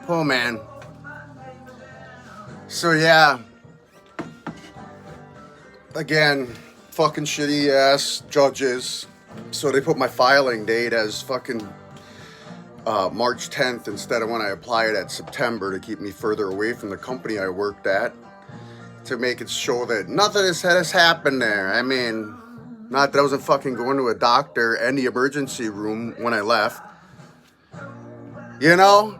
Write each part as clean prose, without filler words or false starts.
Oh, man. So, yeah. Again, fucking shitty ass judges. So they put my filing date as fucking March 10th instead of when I applied at September to keep me further away from the company I worked at, to make it show that nothing has happened there. I mean, not that I wasn't fucking going to a doctor in the emergency room when I left. You know?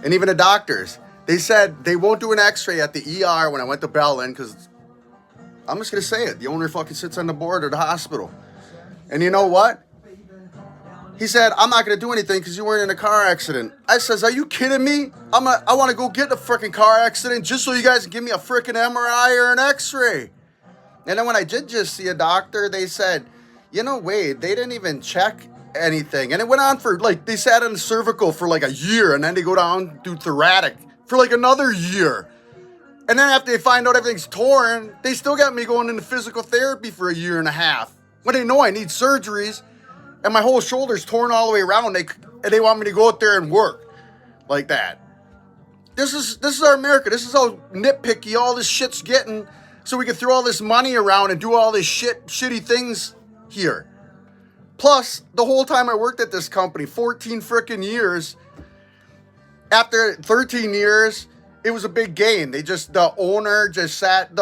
And even the doctors, they said they won't do an x-ray at the ER when I went to Bellin, because I'm just going to say it. The owner fucking sits on the board of the hospital. And you know what? He said, I'm not going to do anything because you weren't in a car accident. I says, are you kidding me? I want to go get in a freaking car accident just so you guys can give me a freaking MRI or an x-ray. And then when I did just see a doctor, they said, you know, Wade, they didn't even check anything. And it went on for, like, they sat on the cervical for like a year, and then they go down, do thoracic for like another year. And then after they find out everything's torn, they still got me going into physical therapy for a year and a half. When they know I need surgeries, and my whole shoulder's torn all the way around, and they want me to go out there and work like that. This is our America. This is how nitpicky all this shit's getting, so we can throw all this money around and do all this shitty things here. Plus, the whole time I worked at this company, 14 freaking years, after 13 years, it was a big gain. The owner just sat,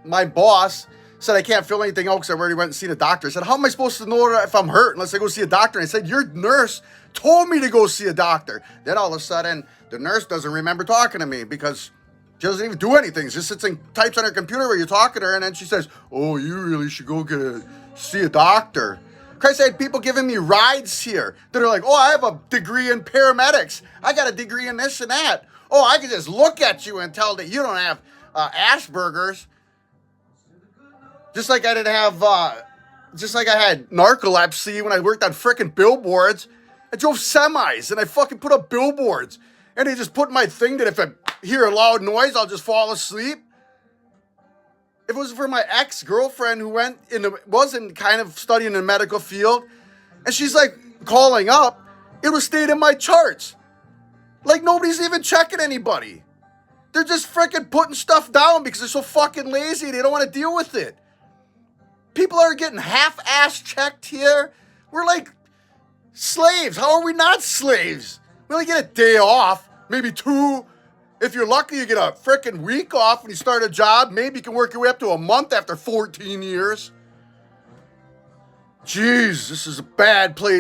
my boss said I can't feel anything out because I already went and seen a doctor. I said, how am I supposed to know if I'm hurt unless I go see a doctor? And I said, your nurse told me to go see a doctor. Then all of a sudden, the nurse doesn't remember talking to me because she doesn't even do anything. She just sits and types on her computer while you're talking to her, and then she says, oh, you really should go see a doctor. Christ, I had people giving me rides here that are like, oh, I have a degree in paramedics. I got a degree in this and that. Oh, I can just look at you and tell that you don't have Asperger's. Just like I didn't have, just like I had narcolepsy when I worked on frickin' billboards. I drove semis and I fucking put up billboards. And they just put in my thing that if I hear a loud noise, I'll just fall asleep. If it was for my ex-girlfriend who wasn't kind of studying in the medical field, and she's like calling up, it would stay in my charts. Like nobody's even checking anybody. They're just freaking putting stuff down because they're so fucking lazy. They don't want to deal with it. People are getting half-ass checked here. We're like slaves. How are we not slaves? We only get a day off, maybe 2. If you're lucky, you get a freaking week off when you start a job. Maybe you can work your way up to a month after 14 years. Jeez, this is a bad place.